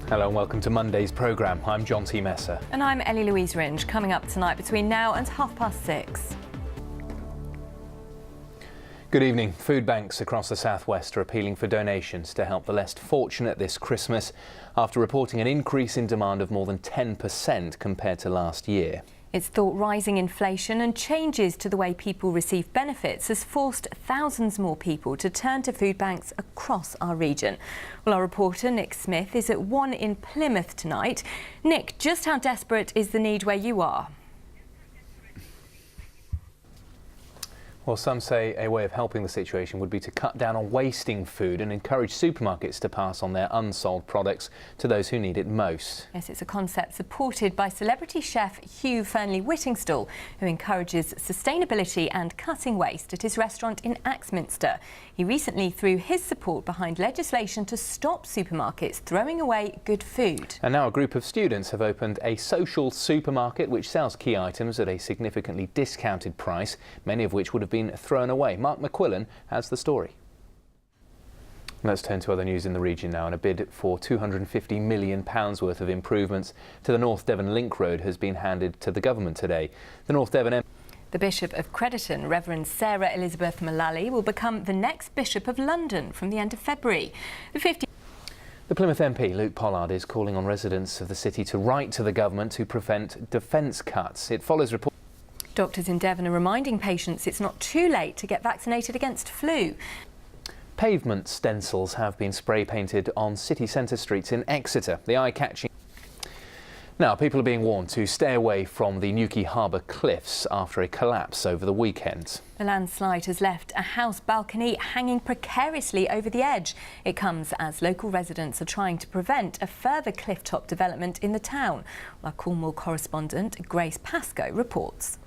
Hello and welcome to Monday's programme. I'm John T. Messer. And I'm Ellie Louise Ringe. Coming up tonight between now and 6:30. Good evening. Food banks across the southwest are appealing for donations to help the less fortunate this Christmas after reporting an increase in demand of more than 10% compared to last year. It's thought rising inflation and changes to the way people receive benefits has forced thousands more people to turn to food banks across our region. Well, our reporter Nick Smith is at one in Plymouth tonight. Nick, just how desperate is the need where you are? Well, some say a way of helping the situation would be to cut down on wasting food and encourage supermarkets to pass on their unsold products to those who need it most. Yes, it's a concept supported by celebrity chef Hugh Fearnley-Whittingstall, who encourages sustainability and cutting waste at his restaurant in Axminster. He recently threw his support behind legislation to stop supermarkets throwing away good food. And now a group of students have opened a social supermarket which sells key items at a significantly discounted price, many of which would have been thrown away. Mark McQuillan has the story. Let's turn to other news in the region now. And a bid for £250 million worth of improvements to the North Devon Link Road has been handed to the government today. The North Devon The Bishop of Crediton, Reverend Sarah Elizabeth Mullally, will become the next Bishop of London from the end of February. The Plymouth MP, Luke Pollard, is calling on residents of the city to write to the government to prevent defence cuts. It follows reports. Doctors in Devon are reminding patients it's not too late to get vaccinated against flu. Pavement stencils have been spray painted on city centre streets in Exeter. The eye-catching. Now, people are being warned to stay away from the Newquay Harbour cliffs after a collapse over the weekend. The landslide has left a house balcony hanging precariously over the edge. It comes as local residents are trying to prevent a further cliff-top development in the town. Our Cornwall correspondent Grace Pascoe reports.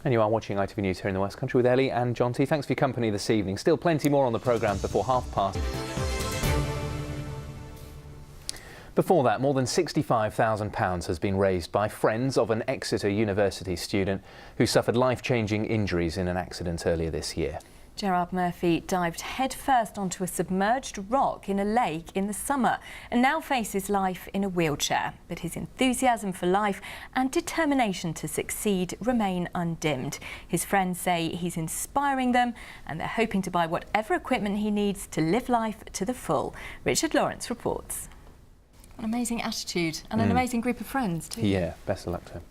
And you are watching ITV News here in the West Country with Ellie and John T. Thanks for your company this evening. Still plenty more on the programme before 30:30. Before that, more than £65,000 has been raised by friends of an Exeter University student who suffered life-changing injuries in an accident earlier this year. Gerard Murphy dived headfirst onto a submerged rock in a lake in the summer and now faces life in a wheelchair. But his enthusiasm for life and determination to succeed remain undimmed. His friends say he's inspiring them and they're hoping to buy whatever equipment he needs to live life to the full. Richard Lawrence reports. An amazing attitude and an amazing group of friends too. Yeah, best of luck to him.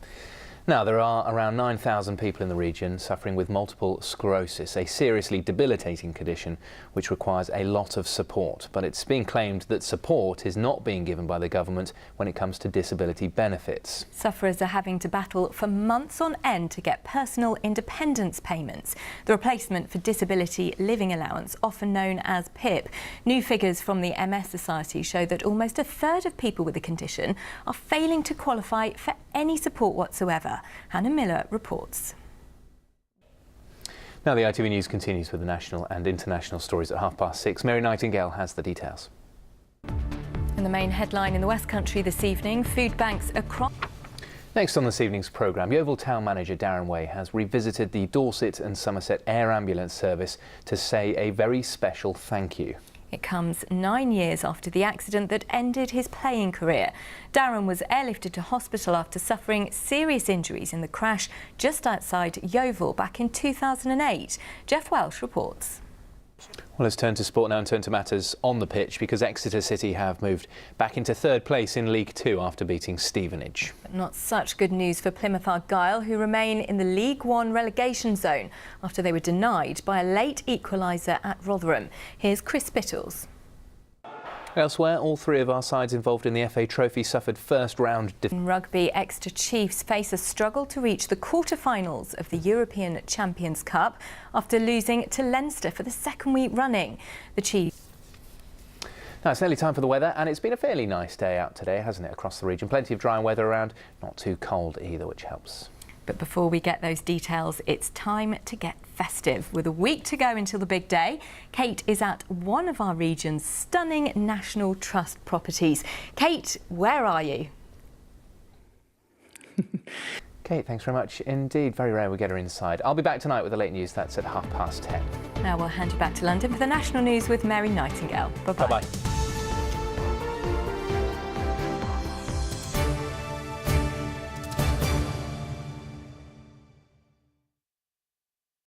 Now, there are around 9,000 people in the region suffering with multiple sclerosis, a seriously debilitating condition which requires a lot of support. But it's being claimed that support is not being given by the government when it comes to disability benefits. Sufferers are having to battle for months on end to get personal independence payments, the replacement for disability living allowance, often known as PIP. New figures from the MS Society show that almost a third of people with the condition are failing to qualify for any support whatsoever. Hannah Miller reports. Now the ITV News continues with the national and international stories at 6:30. Mary Nightingale has the details. And the main headline in the West Country this evening, food banks across. Next on this evening's programme, Yeovil Town Manager Darren Way has revisited the Dorset and Somerset Air Ambulance Service to say a very special thank you. It comes 9 years after the accident that ended his playing career. Darren was airlifted to hospital after suffering serious injuries in the crash just outside Yeovil back in 2008. Jeff Welsh reports. Well, let's turn to sport now and turn to matters on the pitch because Exeter City have moved back into third place in League Two after beating Stevenage. But not such good news for Plymouth Argyle, who remain in the League One relegation zone after they were denied by a late equaliser at Rotherham. Here's Chris Spittles. Elsewhere, all three of our sides involved in the FA Trophy suffered first-round defeat. In rugby, Exeter Chiefs face a struggle to reach the quarter-finals of the European Champions Cup after losing to Leinster for the second week running. The Chiefs. Now it's nearly time for the weather, and it's been a fairly nice day out today, hasn't it, across the region? Plenty of dry weather around, not too cold either, which helps. But before we get those details, it's time to get festive. With a week to go until the big day, Kate is at one of our region's stunning National Trust properties. Kate, where are you? Kate, thanks very much indeed. Very rare we get her inside. I'll be back tonight with the late news. That's at 10:30. Now we'll hand you back to London for the national news with Mary Nightingale. Bye-bye. Bye-bye.